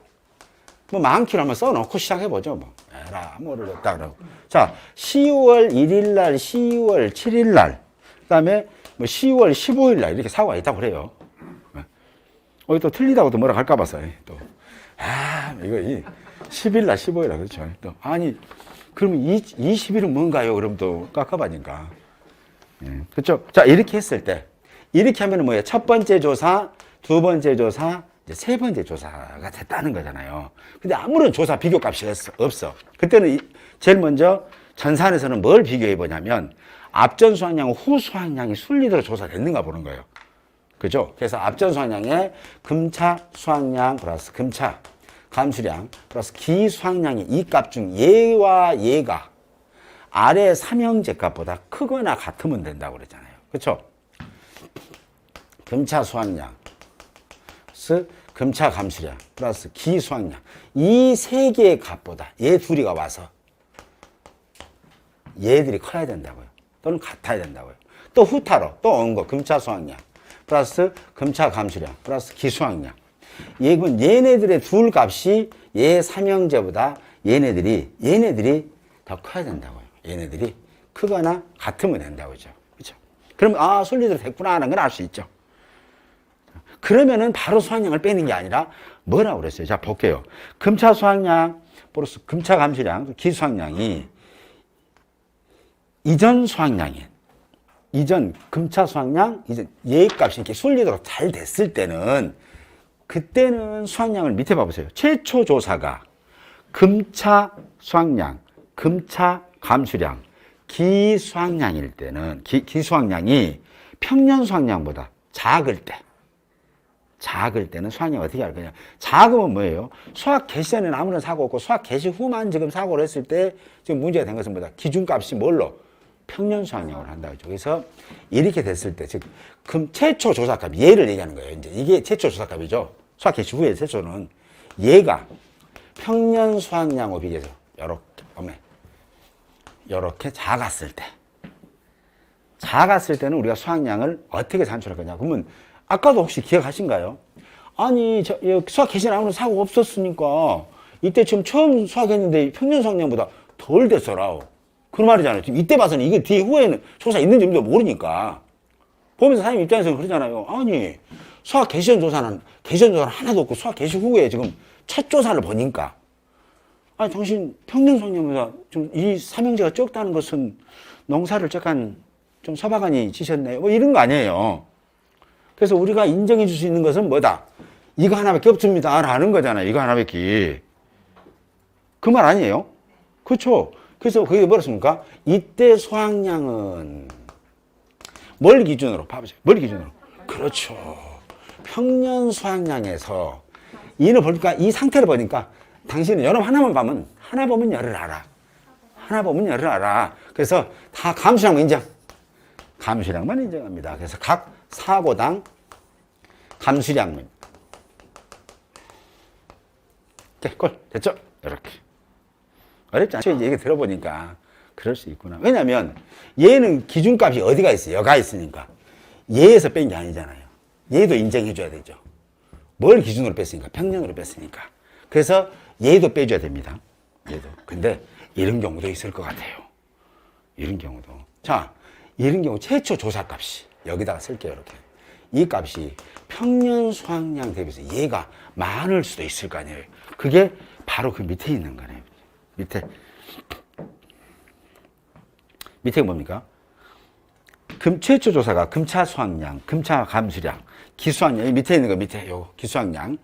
뭐, 많기로 한번 써놓고 시작해보죠. 뭐, 에라, 뭐를 넣었다 그러고. 자, 10월 1일 날, 10월 7일 날, 그 다음에 뭐 10월 15일 날 이렇게 사고가 있다고 그래요. 또 틀리다고 또 뭐라 할까 봐서 또. 이거 10일 날, 15일 날, 그렇죠. 또, 아니, 그러면 20일은 뭔가요? 그럼 또 깝깝하니까. 그렇죠. 자, 이렇게 했을 때, 이렇게 하면 뭐예요? 첫 번째 조사, 두 번째 조사, 이제 세 번째 조사가 됐다는 거잖아요. 근데 아무런 조사 비교 값이 없어. 그때는 제일 먼저 전산에서는 뭘 비교해 보냐면 앞전 수확량, 후 수확량이 순리대로 조사됐는가 보는 거예요. 그죠? 그래서 앞전 수확량에 금차 수확량 플러스 금차 감수량 플러스 기 수확량의 이 값 중 얘와 얘가 아래 삼형제 값보다 크거나 같으면 된다고 그랬잖아요. 그렇죠? 금차 수확량 플러스 금차 감수량 플러스 기 수확량 이 세 개의 값보다 얘 둘이가 와서 얘들이 커야 된다고요. 또는 같아야 된다고요. 또 후타로 또 온 거 금차 수확량 플러스 금차 감수량 플러스 기 수확량 얘네들의 둘 값이 얘 삼형제보다 얘네들이 더 커야 된다고요. 얘네들이 크거나 같으면 된다고죠. 그렇죠? 그럼 순리대로 됐구나 하는 건 알 수 있죠. 그러면은 바로 수확량을 빼는 게 아니라 뭐라고 그랬어요? 자, 볼게요. 금차 수확량 플러스 금차 감수량 기 수확량이 이전 수확량이에요. 이전 금차 수확량 이제 얘 값이 이렇게 순리대로 잘 됐을 때는 그때는 수확량을 밑에 봐보세요. 최초 조사가 금차 수확량, 금차 감수량, 기 수확량일 때는 기 수확량이 평년 수확량보다 작을 때는 수확량이 어떻게 할 거냐. 작으면 뭐예요? 수확 개시 전에는 아무런 사고 없고 수확 개시 후만 지금 사고를 했을 때 지금 문제가 된 것은 뭐다? 기준값이 뭘로? 평년 수확량을 한다고 하죠. 그래서 이렇게 됐을 때, 즉, 그럼 최초 조사값, 얘를 얘기하는 거예요. 이제 이게 최초 조사값이죠. 수확 개시 후에 최초는 얘가 평년 수확량에 비해서 이렇게 작았을 때는 우리가 수확량을 어떻게 산출할 거냐. 그러면 아까도 혹시 기억하신가요? 아니, 수확 개시는 아무런 사고 없었으니까 이때 지금 처음 수확했는데 평년 수확량보다 덜 됐어라. 그런 말이잖아요. 지금 이때 봐서는 이게 뒤에 후에는 조사 있는지 없는지 모르니까. 보면서 사장님 입장에서는 그러잖아요. 아니, 수학 개시전 조사는 하나도 없고 수학 개시 후에 지금 첫 조사를 보니까. 아니, 당신 평년 수학량보다 좀 이 삼형제가 적다는 것은 농사를 약간 좀 서바간이 지셨네요. 뭐 이런 거 아니에요. 그래서 우리가 인정해 줄 수 있는 것은 뭐다? 이거 하나밖에 없습니다. 라는 거잖아요. 이거 하나밖에. 그 말 아니에요? 그렇죠. 그래서 그게 뭐였습니까? 이때 수학량은 뭘 기준으로? 봐보세요. 뭘 기준으로? 그렇죠. 평년 수학량에서 이는 보니까 이 상태를 보니까 당신은 여러분 하나 보면 열을 알아. 하나 보면 열을 알아. 그래서 다 감수량만 인정. 감수량만 인정합니다. 그래서 각 사고당 감수량만. 오케이, 꼴. 됐죠? 이렇게. 어렵지 않죠? 이제 얘기 들어보니까 그럴 수 있구나. 왜냐면 얘는 기준값이 어디가 있어요? 여가 있으니까. 얘에서 뺀 게 아니잖아요. 얘도 인정해줘야 되죠. 뭘 기준으로 뺐으니까? 평년으로 뺐으니까. 그래서 얘도 빼줘야 됩니다. 얘도. 근데 이런 경우도 있을 것 같아요. 이런 경우도. 자, 이런 경우 최초 조사값이 여기다가 쓸게요. 이렇게. 이 값이 평년 수학량 대비해서 얘가 많을 수도 있을 거 아니에요. 그게 바로 그 밑에 있는 거네요. 밑에 뭡니까? 최초 조사가 금차 수학량, 금차 감수량, 기수학량, 이 밑에 있는 거 밑에 요 기수학량이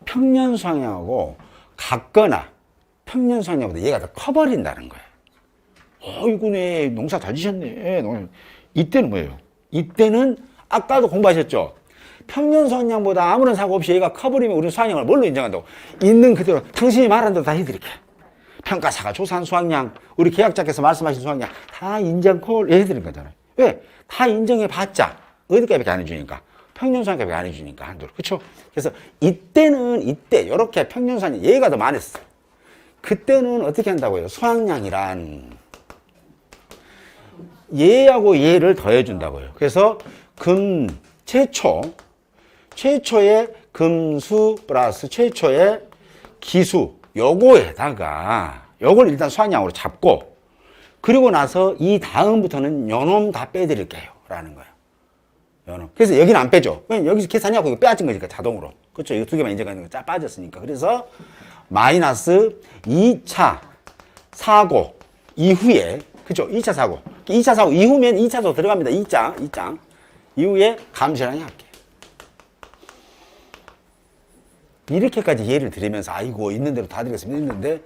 평년 수학량하고 같거나 평년 수학량보다 얘가 더 커버린다는 거예요. 어이구네, 농사 잘 지셨네. 이때는 뭐예요? 이때는 아까도 공부하셨죠? 평년 수학량보다 아무런 사고 없이 얘가 커버리면 우리는 수학량을 뭘로 인정한다고? 있는 그대로 당신이 말한 대로 다 해드릴게. 평가사가 조사한 수학량, 우리 계약자께서 말씀하신 수학량 다 인정콜 해드린 거잖아요. 왜? 다 인정해봤자 어디까지밖에 안 해주니까. 평년 수학량밖에 안 해주니까 한도로. 그렇죠? 그래서 이때는 이때 이렇게 평년 수학량 얘가 더 많았어. 그때는 어떻게 한다고요? 수학량이란 얘하고 얘를 더해준다고요. 그래서 최초의 금수 플러스 최초의 기수 요거에다가 요걸 일단 수학량으로 잡고 그리고 나서 이 다음부터는 요놈 다 빼드릴게요 라는 거예요. 요놈. 그래서 여기는 안 빼죠. 왜냐면 여기서 계산하고 이거 빼앗은 거니까 자동으로. 그렇죠. 이거 두 개만 인정하는 거 짜 빠졌으니까. 그래서 마이너스 2차 사고 이후에 그죠? 2차 사고. 2차 사고 이후면 2차도 들어갑니다. 2차. 이후에 감수량이 할게요. 이렇게까지 예를 들으면서 아이고 있는 대로 다 드리겠습니다. 있는데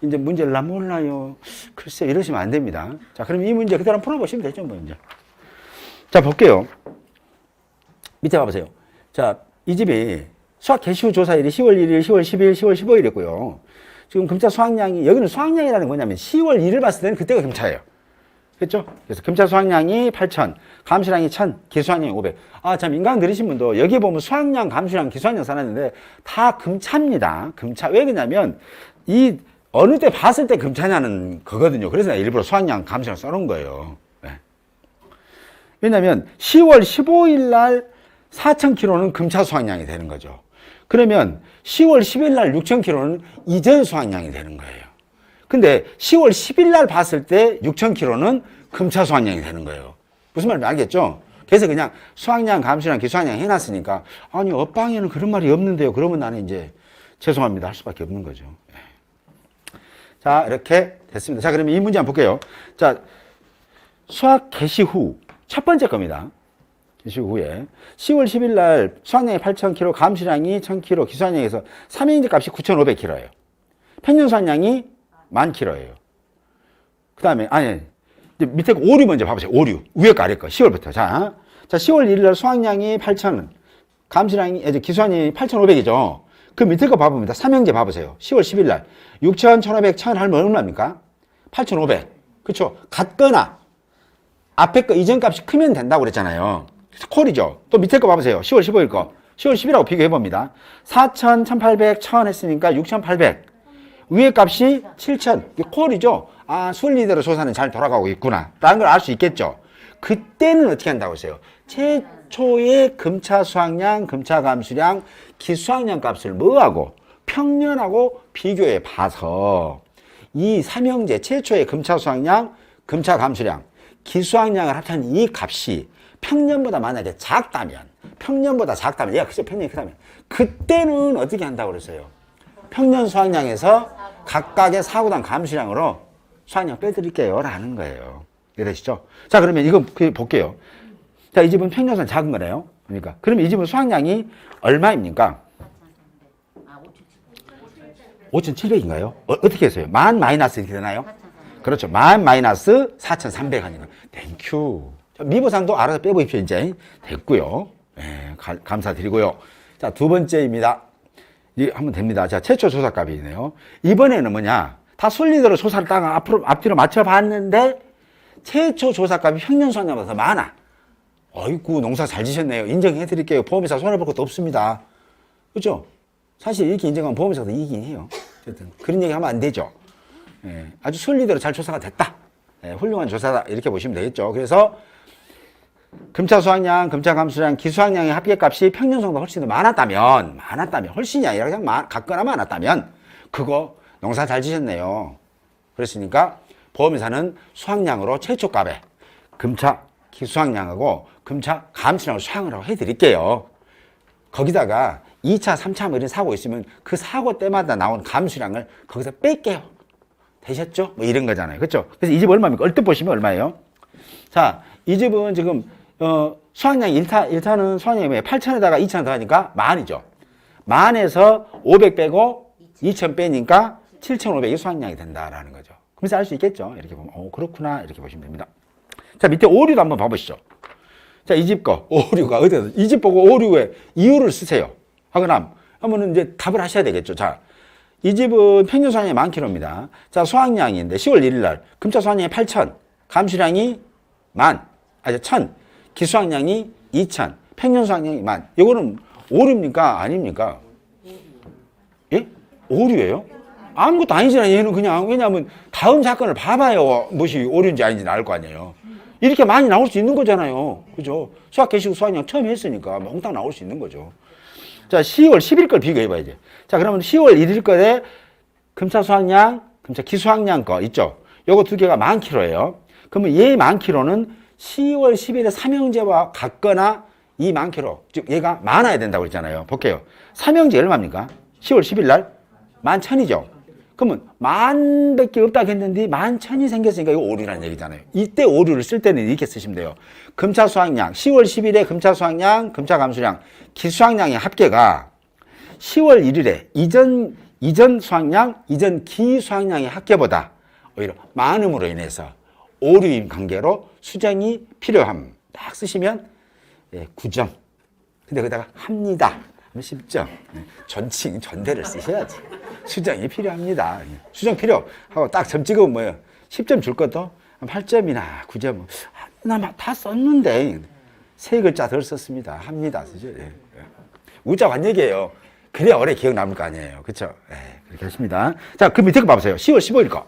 이제 문제를 나 몰라요. 글쎄 이러시면 안 됩니다. 자, 그럼 이 문제 그대로 풀어보시면 되죠. 뭐 이제. 자, 볼게요. 밑에 봐보세요. 자, 이 집이 수학 개시 후 조사일이 10월 1일, 10월 10일, 10월 15일이고요. 지금 금차 수학량이 여기는 수학량이라는 게 뭐냐면 10월 1일 봤을 때는 그때가 금차예요. 그렇죠? 그래서 금차 수학량이 8,000, 감수량이 1,000, 기수학량이 500. 아, 참 인강 들으신 분도 여기 보면 수학량, 감수량, 기수학량 써놨는데 다 금차입니다. 금차. 왜 그러냐면 이 어느 때 봤을 때 금차냐는 거거든요. 그래서 내가 일부러 수학량, 감수량 써놓은 거예요. 네. 왜냐면 10월 15일 날 4,000kg는 금차 수학량이 되는 거죠. 그러면 10월 10일 날 6,000kg는 이전 수학량이 되는 거예요. 근데 10월 10일 날 봤을 때 6,000kg는 금차 수학량이 되는 거예요. 무슨 말인지 알겠죠? 그래서 그냥 수학량, 감수량, 기수학량 해놨으니까 아니 업방에는 그런 말이 없는데요. 그러면 나는 이제 죄송합니다 할 수밖에 없는 거죠. 자, 이렇게 됐습니다. 자, 그러면 이 문제 한번 볼게요. 자, 수학 개시 후 첫 번째 겁니다. 개시 후에 10월 10일 날 수학량이 8,000kg, 감수량이 1,000kg, 기수학량에서 삼형제 값이 9,500kg예요. 평균 수학량이 10,000kg예요. 그 다음에, 밑에 거 오류 먼저 봐보세요. 오류. 위에 거, 아래 거. 10월부터. 자, 10월 1일 날 수학량이 8,000, 감수량이, 기수학량이 8,500이죠. 그 밑에 거 봐봅니다. 삼형제 봐보세요. 10월 10일 날. 6,000, 1,500, 1,000 하면 얼마입니까? 8,500. 그쵸? 같거나, 앞에 거 이전 값이 크면 된다고 그랬잖아요. 콜이죠. 또 밑에 거 봐보세요. 10월 15일 거. 10월 10일하고 비교해봅니다. 4,000, 1,800, 1,000 했으니까 6,800. 위에 값이 7,000. 이게 콜이죠. 아, 순리대로 조사는 잘 돌아가고 있구나. 라는 걸 알 수 있겠죠. 그때는 어떻게 한다고 했어요? 최초의 금차 수학량, 금차 감수량, 기수학량 값을 뭐하고? 평년하고 비교해 봐서 이 삼형제 최초의 금차 수확량, 금차 감수량, 기수확량을 합한 이 값이 평년보다 만약에 작다면, 얘가 그죠? 평년이 크다면, 그때는 어떻게 한다고 그랬어요? 평년 수확량에서 각각의 사고당 감수량으로 수확량 빼드릴게요 라는 거예요. 이해되시죠? 자, 그러면 이거 볼게요. 자, 이 집은 평년 수확 작은 거네요. 그러니까. 그러면 이 집은 수확량이 얼마입니까? 5,700인가요? 어떻게 했어요? 만 마이너스 이렇게 되나요? 그렇죠. 만 마이너스 4,300원이나. 땡큐. 미보상도 알아서 빼보십시오. 이제 됐고요. 네, 감사드리고요. 자, 두 번째입니다. 이게 하면 됩니다. 자, 최초 조사값이네요. 이번에는 뭐냐? 다 순리대로 조사를 딱 앞뒤로 맞춰봤는데 최초 조사값이 평년 수확량보다 더 많아. 어이구, 농사 잘 지셨네요. 인정해드릴게요. 보험회사 손해볼 것도 없습니다. 그렇죠? 사실 이렇게 인정하면 보험회사도 이기긴 해요. 어쨌든 그런 얘기 하면 안 되죠. 예, 아주 순리대로 잘 조사가 됐다. 예, 훌륭한 조사다. 이렇게 보시면 되겠죠. 그래서 금차 수확량, 금차 감수량, 기수확량의 합계값이 평년성보다 훨씬 더 많았다면, 훨씬이 아니라 그냥 같거나 많았다면 그거 농사 잘 지셨네요. 그랬으니까 보험회사는 수확량으로 최초값에 금차 기수확량하고 금차 감수량을 수확을 해드릴게요. 거기다가 2차, 3차 뭐 이런 사고 있으면 그 사고 때마다 나온 감수량을 거기서 뺄게요. 되셨죠? 뭐 이런 거잖아요. 그렇죠? 그래서 이 집 얼마입니까? 얼뜻 보시면 얼마예요? 자, 이 집은 지금 수확량 1타는 수확량이 뭐예요? 8천에다가 2천 더하니까 만이죠. 만에서 500 빼고 2천 빼니까 7,500이 수확량이 된다라는 거죠. 그래서 알 수 있겠죠? 이렇게 보면 그렇구나 이렇게 보시면 됩니다. 자, 밑에 오류도 한번 봐보시죠. 자, 이 집 거 오류가 어디서 이 집 보고 오류의 이유를 쓰세요. 하면은 이제 답을 하셔야 되겠죠. 자, 이 집은 평균 수확량이 만 킬로입니다. 자, 수확량인데 10월 1일 날 금차 수확량이 8천, 감수량이 1,000, 기수확량이 2천, 평균 수확량이 10,000. 이거는 오류입니까? 아닙니까? 예? 오류예요? 아무것도 아니잖아요. 얘는 그냥 왜냐하면 다음 사건을 봐봐요. 무엇이 오류인지 아닌지 알 거 아니에요. 이렇게 많이 나올 수 있는 거잖아요. 그죠? 수학 개시고 수학량 처음 했으니까 몽땅 나올 수 있는 거죠. 자, 10월 10일 걸 비교해봐야지. 자, 그러면 10월 1일 거에 금차 수확량, 금차 기수확량 거 있죠? 요거 두 개가 10,000kg예요. 그러면 얘 10,000kg는 10월 10일에 삼형제와 같거나 이 10,000kg, 즉 얘가 많아야 된다고 그랬잖아요. 볼게요. 삼형제 얼마입니까? 10월 10일 날 11,000이죠. 그러면 10,000밖에 없다고 했는데 11,000이 생겼으니까 이거 오류라는 얘기잖아요. 이때 오류를 쓸 때는 이렇게 쓰시면 돼요. 금차 수확량, 10월 10일에 금차 수확량, 금차 감수량, 기수확량의 합계가 10월 1일에 이전 수확량, 이전 기수확량의 합계보다 오히려 많음으로 인해서 오류인 관계로 수정이 필요함. 딱 쓰시면 9점. 근데 거기다가 합니다. 10점. 존칭, 존대를 쓰셔야지. 수정이 필요합니다. 수정 필요하고 딱 점 찍으면 뭐예요? 10점 줄 것도 8점이나 9점. 나 다 썼는데 세 글자 덜 썼습니다. 합니다. 쓰죠. 예. 우자 관얘기예요. 그래야 오래 기억 남을 거 아니에요. 그렇죠? 그렇게 하십니다. 자, 그 밑에 거 봐보세요. 10월 15일 거.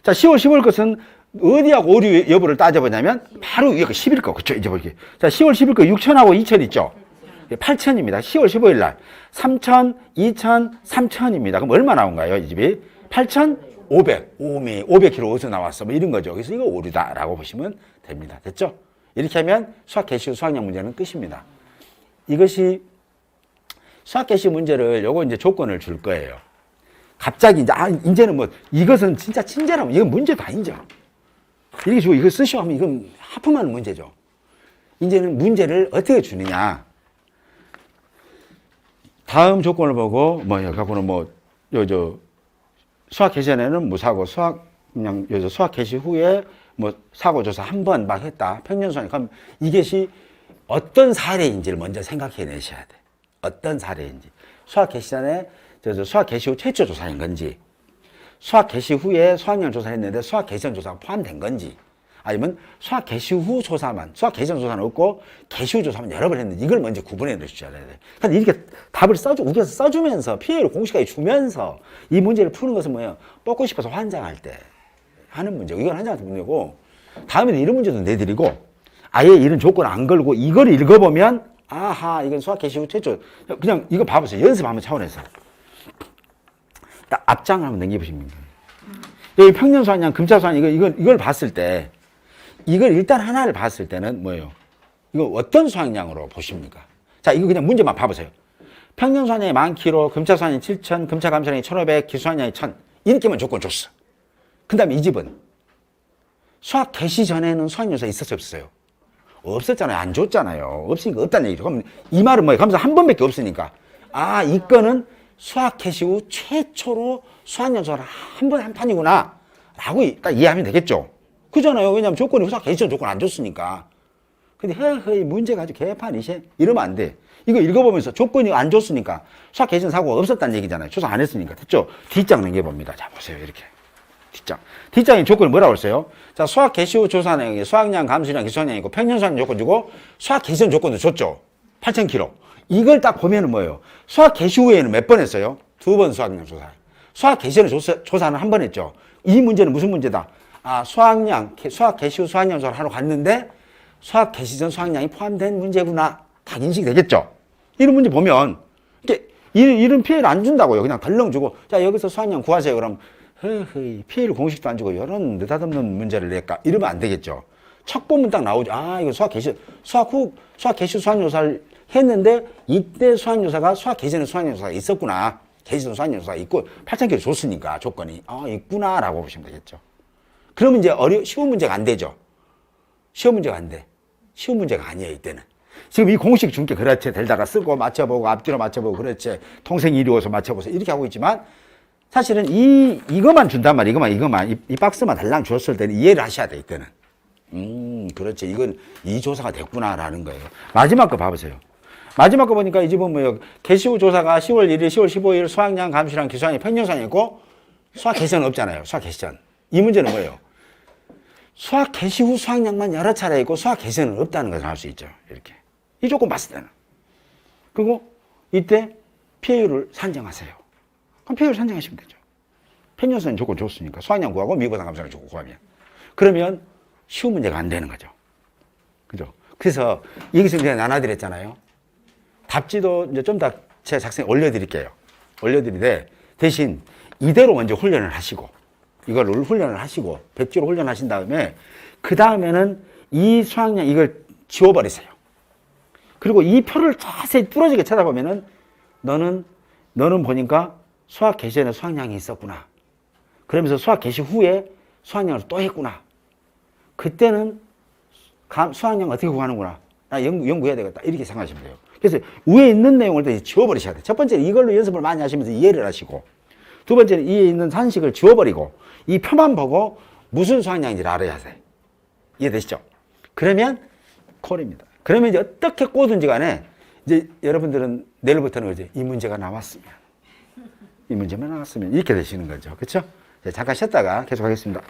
자, 10월 15일 것은 어디하고 오류 여부를 따져보냐면 바로 위에 거 10일 거. 그렇죠? 이제 볼게요. 자, 10월 10일 거 6천하고 2천 있죠? 8천입니다. 10월 15일 날 3천, 2천, 3천입니다. 그럼 얼마 나온가요? 이 집이 8,500. 500kg 어디서 나왔어? 뭐 이런 거죠. 그래서 이거 오류다라고 보시면 됩니다. 됐죠? 이렇게 하면 수학 개시 수학량 문제는 끝입니다. 이것이 수학 개시 문제를 요거 이제 조건을 줄 거예요. 갑자기 이제 이제는 뭐 이것은 진짜 친절하면 이건 문제도 아니죠. 이렇게 주고 이거 쓰시오 하면 이건 하품하는 문제죠. 이제는 문제를 어떻게 주느냐. 다음 조건을 보고 갖고는 수학 개시 전에는 무사고 수학 개시 후에 사고 조사 한 번 막 했다. 평년 수학. 그럼 이것이 어떤 사례인지를 먼저 생각해 내셔야 돼. 어떤 사례인지. 수학 개시 전에 수학 개시 후 최초 조사인 건지, 수학 개시 후에 수학량 조사했는데 수학 개시 전 조사가 포함된 건지, 아니면 수학 개시 후 조사만, 수학 개시 전 조사는 없고 개시 후 조사만 여러 번 했는데 이걸 먼저 구분해 주셔야 돼요. 그러니까 이렇게 답을 우겨서 써주면서 피해를 공식하게 주면서 이 문제를 푸는 것은 뭐예요? 뽑고 싶어서 환장할 때 하는 문제고, 이건 환장할 때 문제고, 다음에는 이런 문제도 내드리고 아예 이런 조건 안 걸고 이걸 읽어보면 아하, 이건 수학 개시 후 최초. 그냥 이거 봐보세요. 연습하면 차원에서 딱 앞장 한번 넘겨보시면 여기 평년 수학량, 금차 수학량, 이걸 봤을 때, 이걸 일단 하나를 봤을 때는 뭐예요? 이거 어떤 수학량으로 보십니까? 자, 이거 그냥 문제만 봐보세요. 평년 수학량이 10,000kg, 금차 수학량이 7,000, 금차 감수량이 1,500, 기수학량이 1,000. 이렇게만 조건 줬어. 그 다음에 이 집은 수학 개시 전에는 수학연수가 있었어요, 없었어요? 없었잖아요. 안 줬잖아요. 없으니까 없다는 얘기죠. 그럼 이 말은 뭐예요? 그러면서 한 번밖에 없으니까. 아, 이 건은 수학 개시 후 최초로 수학연수가 한 번에 한 판이구나. 라고 딱 이해하면 되겠죠. 그잖아요. 왜냐면 조건이 수학 개시 전 조건 안 줬으니까. 근데 허허 문제가 아주 개판이시 이러면 안 돼. 이거 읽어보면서 조건이 안 줬으니까 수학 개시 전 사고가 없었다는 얘기잖아요. 조사 안 했으니까. 됐죠? 뒷장 넘겨봅니다. 자, 보세요. 이렇게. 뒷장. 뒷장에 조건이 뭐라고 했어요? 자, 수학 개시 후 조사 내용이 수학량, 감수량, 기수학량이 있고 평년 수학량 조건 주고 수학 개시 전 조건도 줬죠. 8,000kg. 이걸 딱 보면은 뭐예요? 수학 개시 후에는 몇 번 했어요? 2번 수학량 조사. 수학 개시 전에 조사는 한 번 했죠. 이 문제는 무슨 문제다? 아, 수학 개시 후 수학량 조사를 하러 갔는데 수학 개시 전 수학량이 포함된 문제구나. 딱 인식이 되겠죠? 이런 문제 보면 이런 피해를 안 준다고요. 그냥 덜렁 주고 자, 여기서 수학량 구하세요. 그럼 허허 피해를 공식도 안 주고 이런 느닷없는 문제를 낼까? 이러면 안 되겠죠. 첫 보면 딱 나오죠. 아, 이거 수학 개시 후 수학조사를 했는데 이때 수학조사가 수학 개시 전에 수학조사가 있었구나. 개시 전 수학조사가 있고 8,000kg 줬으니까 조건이 있구나라고 보시면 되겠죠. 그러면 이제 쉬운 문제가 안 되죠. 쉬운 문제가 안 돼. 쉬운 문제가 아니에요, 이때는. 지금 이 공식 준 게 그렇지. 델다가 쓰고 맞춰보고 앞뒤로 맞춰보고 그렇지. 통생이 이루어서 맞춰보세요. 이렇게 하고 있지만 사실은 이것만 준단 말이에요. 이것만. 이 박스만 달랑 줬을 때는 이해를 하셔야 돼, 이때는. 그렇지. 이건 이 조사가 됐구나라는 거예요. 마지막 거 봐보세요. 마지막 거 보니까 이 집은 뭐예요? 개시 후 조사가 10월 1일, 10월 15일 수학량, 감수량, 기수학량, 평년수학이 있고 수학 개시는 없잖아요. 수학 개시전. 이 문제는 뭐예요? 수학 개시 후 수학량만 여러 차례 있고 수학 개시는 없다는 것을 알 수 있죠. 이렇게. 이 조건 봤을 때는. 그리고 이때 피해율을 산정하세요. 그럼 피해율 산정하시면 되죠. 평년수학량 조건 줬으니까 수학량 구하고 미분한 감수량 조건 구하면. 그러면 쉬운 문제가 안 되는 거죠. 그죠? 그래서 여기서 이제 나눠드렸잖아요. 답지도 이제 좀 더 제 작성에 올려드릴게요. 올려드리되 대신 이대로 먼저 훈련을 하시고 이거를 훈련을 하시고 백지로 훈련하신 다음에 그 다음에는 이 수학량 이걸 지워버리세요. 그리고 이 표를 자세히 뚫어지게 찾아보면은 너는 보니까 수학 개시 전에 수학량이 있었구나. 그러면서 수학 개시 후에 수학량을 또 했구나. 그때는 수학량 어떻게 구하는구나. 나 연구해야 되겠다. 이렇게 생각하시면 돼요. 그래서 위에 있는 내용을 다 지워버리셔야 돼요. 첫 번째는 이걸로 연습을 많이 하시면서 이해를 하시고 두 번째는 위에 있는 산식을 지워버리고 이 표만 보고 무슨 수학량인지를 알아야 돼. 이해되시죠? 그러면 콜입니다. 그러면 이제 어떻게 꼬든지 간에 이제 여러분들은 내일부터는 그죠? 이 문제가 나왔으면 이렇게 되시는 거죠. 그렇죠? 잠깐 쉬었다가 계속 하겠습니다.